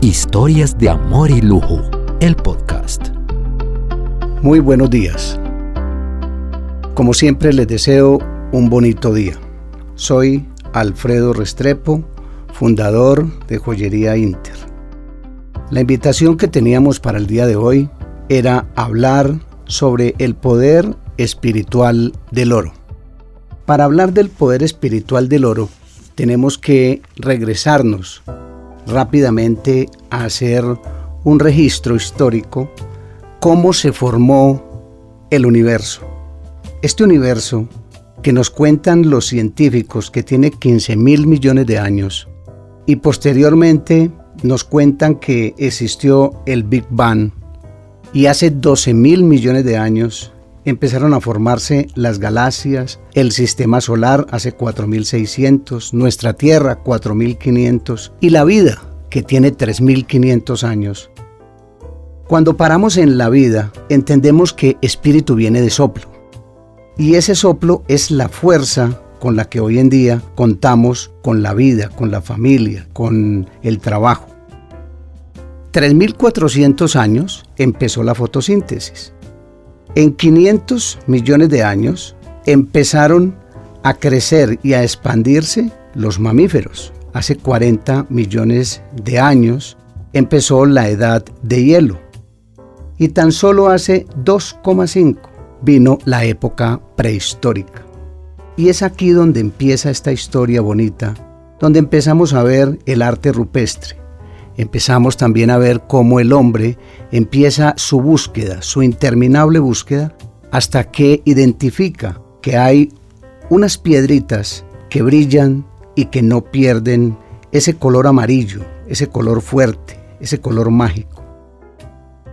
Historias de amor y lujo, el podcast. Muy buenos días. Como siempre les deseo un bonito día. Soy Alfredo Restrepo, fundador de Joyería Inter. La invitación que teníamos para el día de hoy era hablar sobre el poder espiritual del oro. Para hablar del poder espiritual del oro, tenemos que regresarnos rápidamente a hacer un registro histórico, cómo se formó el universo. Este universo que nos cuentan los científicos que tiene 15.000 millones de años y posteriormente nos cuentan que existió el Big Bang y hace 12.000 millones de años empezaron a formarse las galaxias, el sistema solar hace 4.600, nuestra Tierra 4.500 y la vida que tiene 3.500 años. Cuando paramos en la vida, entendemos que espíritu viene de soplo. Y ese soplo es la fuerza con la que hoy en día contamos con la vida, con la familia, con el trabajo. 3.400 años empezó la fotosíntesis. En 500 millones de años empezaron a crecer y a expandirse los mamíferos. Hace 40 millones de años empezó la edad de hielo. Y tan solo hace 2,5 vino la época prehistórica. Y es aquí donde empieza esta historia bonita, donde empezamos a ver el arte rupestre. Empezamos también a ver cómo el hombre empieza su búsqueda, su interminable búsqueda, hasta que identifica que hay unas piedritas que brillan y que no pierden ese color amarillo, ese color fuerte, ese color mágico.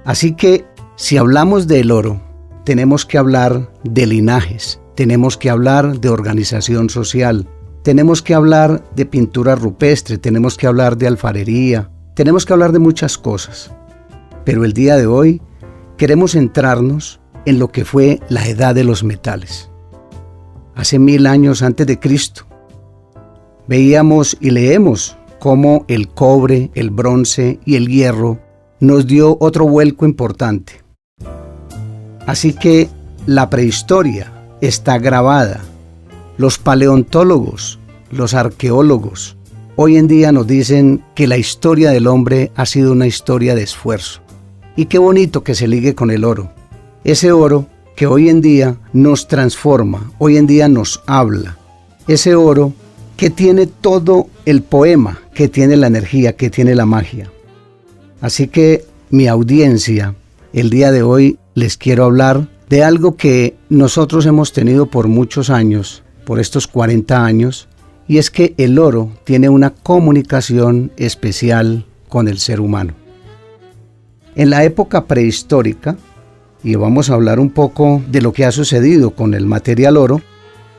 Así que si hablamos del oro, tenemos que hablar de linajes, tenemos que hablar de organización social, tenemos que hablar de pintura rupestre, tenemos que hablar de alfarería, tenemos que hablar de muchas cosas, pero el día de hoy queremos centrarnos en lo que fue la edad de los metales. Hace 1000 años antes de Cristo, veíamos y leemos cómo el cobre, el bronce y el hierro nos dio otro vuelco importante. Así que la prehistoria está grabada. Los paleontólogos, los arqueólogos, hoy en día nos dicen que la historia del hombre ha sido una historia de esfuerzo. Y qué bonito que se ligue con el oro. Ese oro que hoy en día nos transforma, hoy en día nos habla. Ese oro que tiene todo el poema, que tiene la energía, que tiene la magia. Así que mi audiencia, el día de hoy les quiero hablar de algo que nosotros hemos tenido por muchos años, por estos 40 años, y es que el oro tiene una comunicación especial con el ser humano. En la época prehistórica, y vamos a hablar un poco de lo que ha sucedido con el material oro,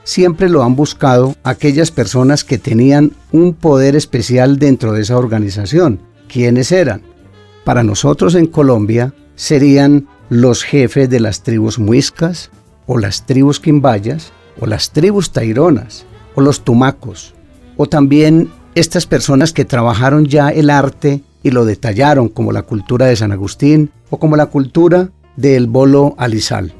siempre lo han buscado aquellas personas que tenían un poder especial dentro de esa organización. ¿Quiénes eran? Para nosotros en Colombia serían los jefes de las tribus muiscas, o las tribus quimbayas, o las tribus taironas, o los tumacos, o también estas personas que trabajaron ya el arte y lo detallaron, como la cultura de San Agustín, o como la cultura del Bolo Alizal.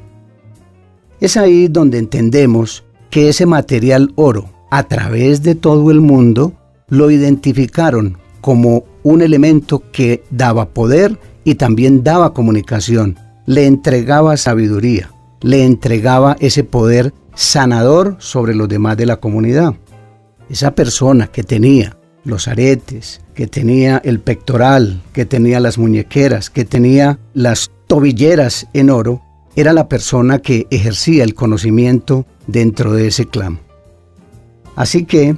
Es ahí donde entendemos que ese material oro, a través de todo el mundo, lo identificaron como un elemento que daba poder y también daba comunicación, le entregaba sabiduría, le entregaba ese poder sanador sobre los demás de la comunidad. Esa persona que tenía los aretes, que tenía el pectoral, que tenía las muñequeras, que tenía las tobilleras en oro, era la persona que ejercía el conocimiento dentro de ese clan. Así que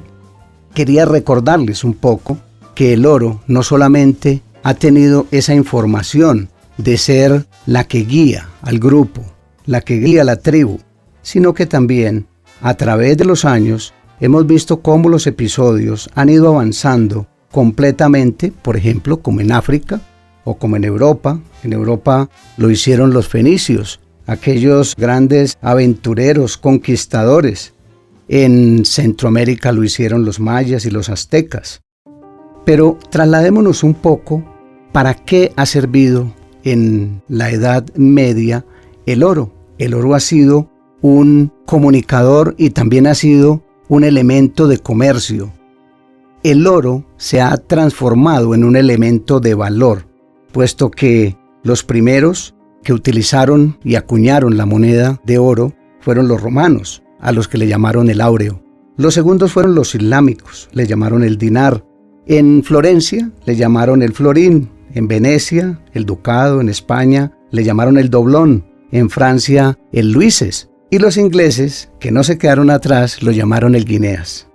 quería recordarles un poco que el oro no solamente ha tenido esa información de ser la que guía al grupo, la que guía a la tribu, sino que también a través de los años hemos visto cómo los episodios han ido avanzando completamente, por ejemplo, como en África o como en Europa. En Europa lo hicieron los fenicios, aquellos grandes aventureros, conquistadores. En Centroamérica lo hicieron los mayas y los aztecas. Pero trasladémonos un poco ¿para qué ha servido en la Edad Media el oro? El oro ha sido un comunicador y también ha sido un elemento de comercio. El oro se ha transformado en un elemento de valor, puesto que los primeros que utilizaron y acuñaron la moneda de oro fueron los romanos, a los que le llamaron el áureo. Los segundos fueron los islámicos, le llamaron el dinar. En Florencia le llamaron el florín, en Venecia el ducado, en España le llamaron el doblón, en Francia el luises, y los ingleses, que no se quedaron atrás, lo llamaron el guineas.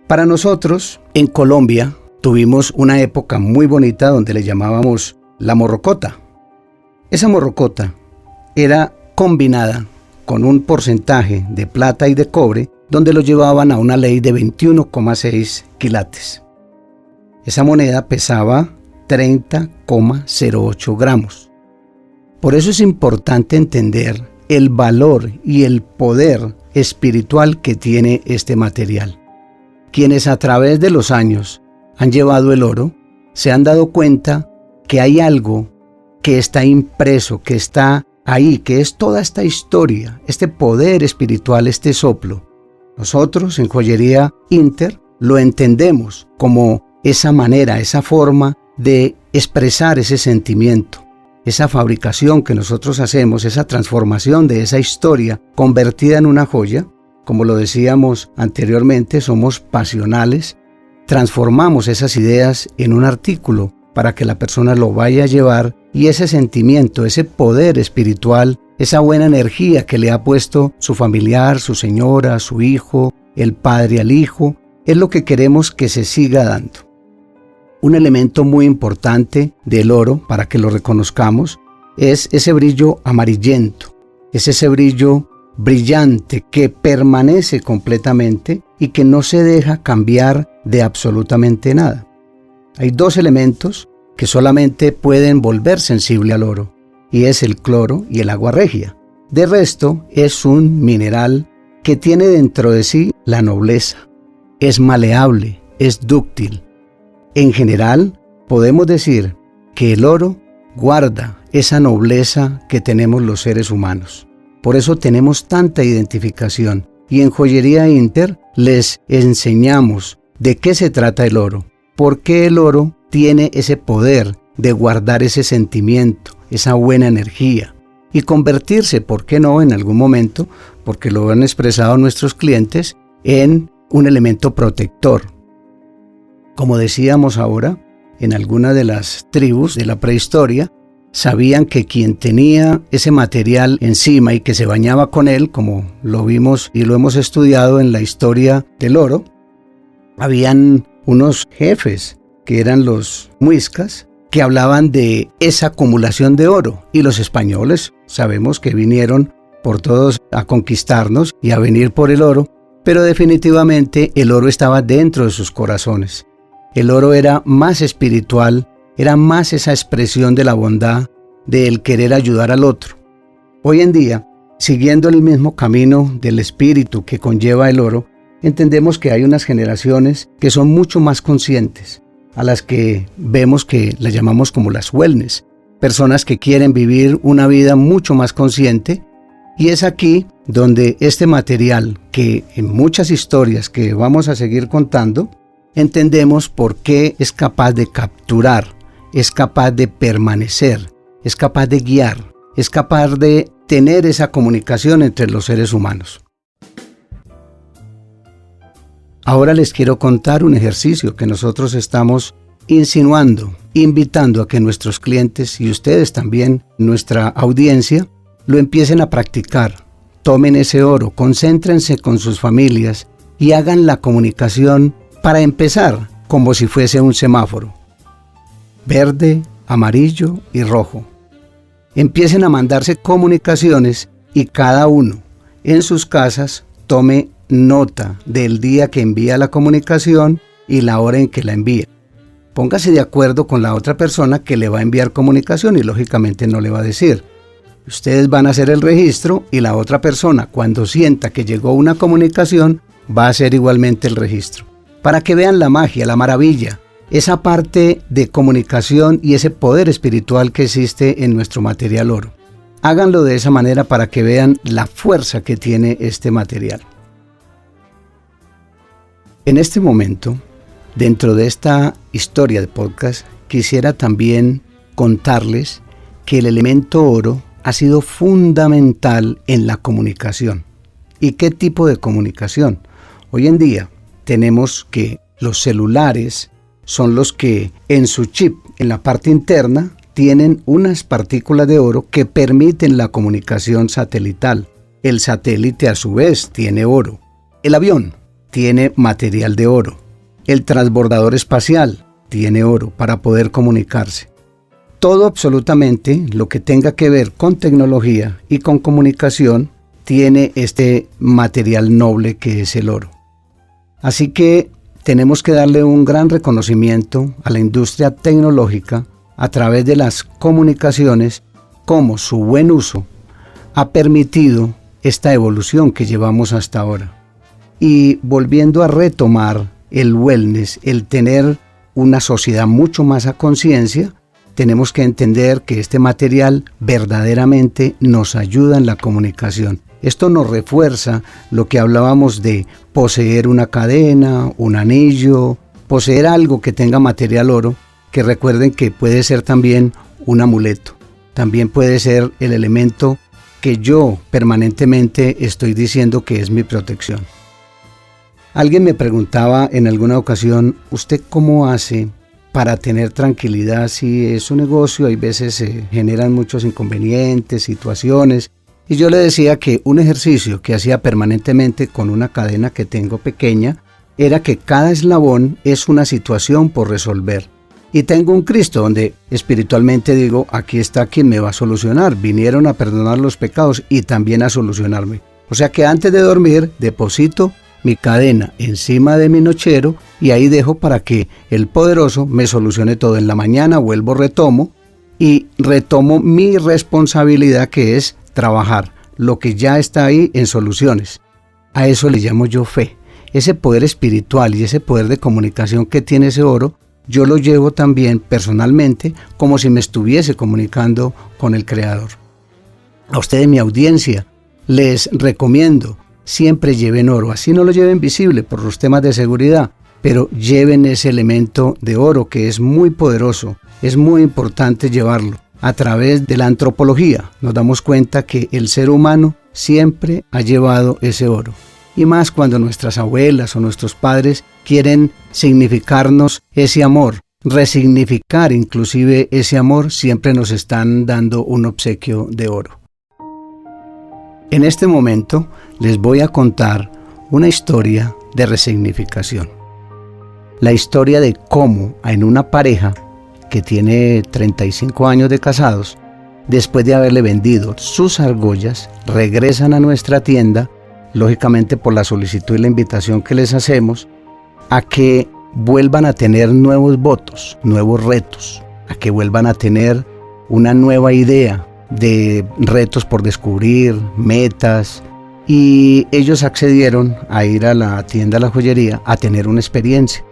Para nosotros, en Colombia, tuvimos una época muy bonita donde le llamábamos la morrocota. Esa morrocota era combinada con un porcentaje de plata y de cobre, donde lo llevaban a una ley de 21,6 quilates. Esa moneda pesaba 30,08 gramos. Por eso es importante entender el valor y el poder espiritual que tiene este material. Quienes a través de los años han llevado el oro, se han dado cuenta que hay algo que está impreso, que está ahí, que es toda esta historia, este poder espiritual, este soplo. Nosotros en Joyería Inter lo entendemos como esa manera, esa forma de expresar ese sentimiento, esa fabricación que nosotros hacemos, esa transformación de esa historia convertida en una joya. Como lo decíamos anteriormente, somos pasionales, transformamos esas ideas en un artículo para que la persona lo vaya a llevar y ese sentimiento, ese poder espiritual, esa buena energía que le ha puesto su familiar, su señora, su hijo, el padre al hijo, es lo que queremos que se siga dando. Un elemento muy importante del oro, para que lo reconozcamos, es ese brillo amarillento, es ese brillo brillante que permanece completamente y que no se deja cambiar de absolutamente nada. Hay dos elementos que solamente pueden volver sensible al oro, y es el cloro y el agua regia. De resto, es un mineral que tiene dentro de sí la nobleza. Es maleable, es dúctil. En general, podemos decir que el oro guarda esa nobleza que tenemos los seres humanos. Por eso tenemos tanta identificación. Y en Joyería Inter les enseñamos de qué se trata el oro. ¿Por qué el oro tiene ese poder de guardar ese sentimiento, esa buena energía? Y convertirse, ¿por qué no?, en algún momento, porque lo han expresado nuestros clientes, en un elemento protector. Como decíamos ahora, en alguna de las tribus de la prehistoria, sabían que quien tenía ese material encima y que se bañaba con él, como lo vimos y lo hemos estudiado en la historia del oro, habían unos jefes que eran los muiscas, que hablaban de esa acumulación de oro. Y los españoles sabemos que vinieron por todos a conquistarnos y a venir por el oro, pero definitivamente el oro estaba dentro de sus corazones. El oro era más espiritual, era más esa expresión de la bondad, del querer ayudar al otro. Hoy en día, siguiendo el mismo camino del espíritu que conlleva el oro, entendemos que hay unas generaciones que son mucho más conscientes, a las que vemos que las llamamos como las wellness, personas que quieren vivir una vida mucho más consciente, y es aquí donde este material, que en muchas historias que vamos a seguir contando, entendemos por qué es capaz de capturar, es capaz de permanecer, es capaz de guiar, es capaz de tener esa comunicación entre los seres humanos. Ahora les quiero contar un ejercicio que nosotros estamos insinuando, invitando a que nuestros clientes y ustedes también, nuestra audiencia, lo empiecen a practicar. Tomen ese oro, concéntrense con sus familias y hagan la comunicación para empezar como si fuese un semáforo. Verde, amarillo y rojo. Empiecen a mandarse comunicaciones y cada uno en sus casas tome nota del día que envía la comunicación y la hora en que la envía. Póngase de acuerdo con la otra persona que le va a enviar comunicación y lógicamente no le va a decir. Ustedes van a hacer el registro y la otra persona, cuando sienta que llegó una comunicación, va a hacer igualmente el registro. Para que vean la magia, la maravilla, esa parte de comunicación y ese poder espiritual que existe en nuestro material oro. Háganlo de esa manera para que vean la fuerza que tiene este material. En este momento, dentro de esta historia de podcast, quisiera también contarles que el elemento oro ha sido fundamental en la comunicación. ¿Y qué tipo de comunicación? Hoy en día tenemos que los celulares son los que en su chip, en la parte interna, tienen unas partículas de oro que permiten la comunicación satelital. El satélite a su vez tiene oro. El avión tiene material de oro. El transbordador espacial tiene oro para poder comunicarse. Todo absolutamente lo que tenga que ver con tecnología y con comunicación tiene este material noble que es el oro. Así que tenemos que darle un gran reconocimiento a la industria tecnológica a través de las comunicaciones, como su buen uso ha permitido esta evolución que llevamos hasta ahora. Y volviendo a retomar el wellness, el tener una sociedad mucho más a conciencia, tenemos que entender que este material verdaderamente nos ayuda en la comunicación. Esto nos refuerza lo que hablábamos de poseer una cadena, un anillo, poseer algo que tenga material oro, que recuerden que puede ser también un amuleto. También puede ser el elemento que yo permanentemente estoy diciendo que es mi protección. Alguien me preguntaba en alguna ocasión, ¿usted cómo hace para tener tranquilidad si es un negocio? Hay veces se generan muchos inconvenientes, situaciones. Y yo le decía que un ejercicio que hacía permanentemente con una cadena que tengo pequeña era que cada eslabón es una situación por resolver. Y tengo un Cristo donde espiritualmente digo, aquí está quien me va a solucionar. Vinieron a perdonar los pecados y también a solucionarme. O sea que antes de dormir deposito mi cadena encima de mi nochero y ahí dejo para que el poderoso me solucione todo. En la mañana vuelvo, retomo mi responsabilidad, que es trabajar lo que ya está ahí en soluciones. A eso le llamo yo fe. Ese poder espiritual y ese poder de comunicación que tiene ese oro, yo lo llevo también personalmente como si me estuviese comunicando con el Creador. A ustedes, mi audiencia, les recomiendo, siempre lleven oro. Así no lo lleven visible por los temas de seguridad, pero lleven ese elemento de oro que es muy poderoso. Es muy importante llevarlo. A través de la antropología nos damos cuenta que el ser humano siempre ha llevado ese oro. Y más cuando nuestras abuelas o nuestros padres quieren significarnos ese amor, resignificar inclusive ese amor, siempre nos están dando un obsequio de oro. En este momento les voy a contar una historia de resignificación. La historia de cómo en una pareja que tiene 35 años de casados, después de haberle vendido sus argollas, regresan a nuestra tienda, lógicamente por la solicitud y la invitación que les hacemos, a que vuelvan a tener nuevos votos, nuevos retos, a que vuelvan a tener una nueva idea de retos por descubrir, metas, y ellos accedieron a ir a la tienda, a la joyería, a tener una experiencia.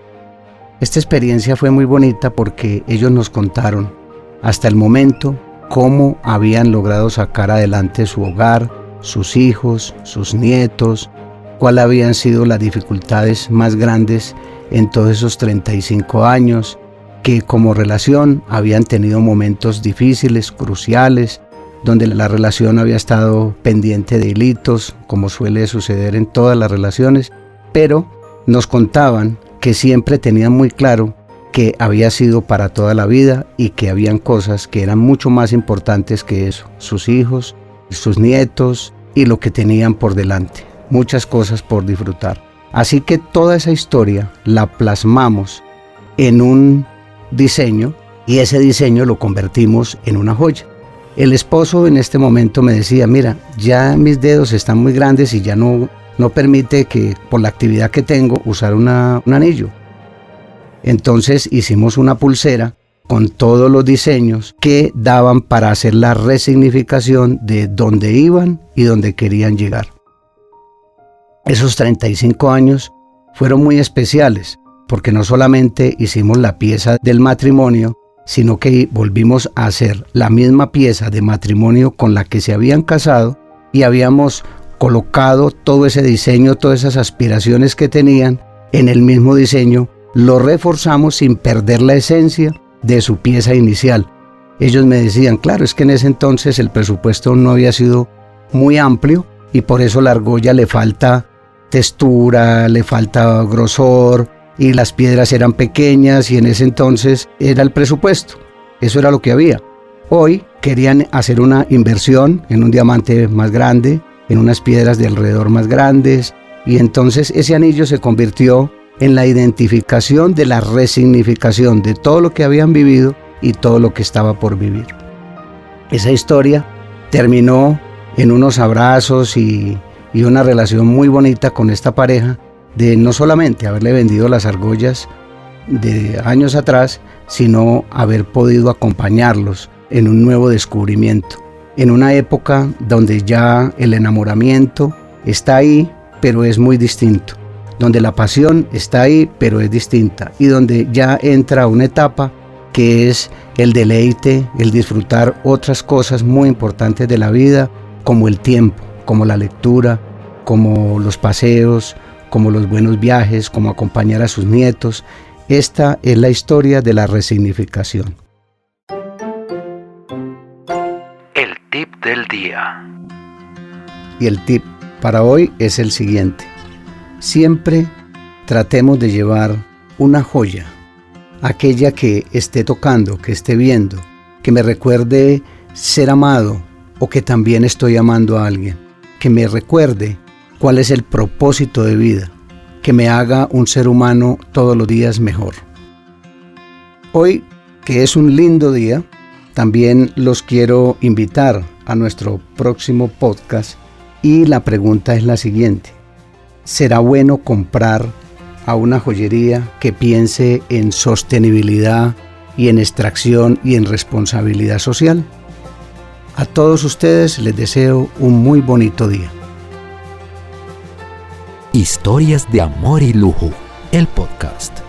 Esta experiencia fue muy bonita porque ellos nos contaron hasta el momento cómo habían logrado sacar adelante su hogar, sus hijos, sus nietos, cuáles habían sido las dificultades más grandes en todos esos 35 años, que como relación habían tenido momentos difíciles, cruciales, donde la relación había estado pendiente de hilitos, como suele suceder en todas las relaciones, pero nos contaban que siempre tenían muy claro que había sido para toda la vida y que habían cosas que eran mucho más importantes que eso, sus hijos, sus nietos y lo que tenían por delante, muchas cosas por disfrutar. Así que toda esa historia la plasmamos en un diseño y ese diseño lo convertimos en una joya. El esposo en este momento me decía, mira, ya mis dedos están muy grandes y ya no permite que por la actividad que tengo usar un anillo. Entonces hicimos una pulsera con todos los diseños que daban para hacer la resignificación de dónde iban y dónde querían llegar. Esos 35 años fueron muy especiales porque no solamente hicimos la pieza del matrimonio, sino que volvimos a hacer la misma pieza de matrimonio con la que se habían casado y habíamos colocado todo ese diseño, todas esas aspiraciones que tenían en el mismo diseño, lo reforzamos sin perder la esencia de su pieza inicial. Ellos me decían, claro, es que en ese entonces el presupuesto no había sido muy amplio y por eso la argolla le falta textura, le falta grosor y las piedras eran pequeñas y en ese entonces era el presupuesto. Eso era lo que había. Hoy querían hacer una inversión en un diamante más grande, en unas piedras de alrededor más grandes y entonces ese anillo se convirtió en la identificación de la resignificación de todo lo que habían vivido y todo lo que estaba por vivir. Esa historia terminó en unos abrazos y una relación muy bonita con esta pareja de no solamente haberle vendido las argollas de años atrás, sino haber podido acompañarlos en un nuevo descubrimiento, en una época donde ya el enamoramiento está ahí, pero es muy distinto, donde la pasión está ahí, pero es distinta, y donde ya entra una etapa que es el deleite, el disfrutar otras cosas muy importantes de la vida, como el tiempo, como la lectura, como los paseos, como los buenos viajes, como acompañar a sus nietos. Esta es la historia de la resignificación. El tip del día. Y el tip para hoy es el siguiente. Siempre tratemos de llevar una joya, aquella que esté tocando, que esté viendo, que me recuerde ser amado o que también estoy amando a alguien, que me recuerde cuál es el propósito de vida, que me haga un ser humano todos los días mejor. Hoy, que es un lindo día, también los quiero invitar a nuestro próximo podcast y la pregunta es la siguiente. ¿Será bueno comprar a una joyería que piense en sostenibilidad y en extracción y en responsabilidad social? A todos ustedes les deseo un muy bonito día. Historias de amor y lujo, el podcast.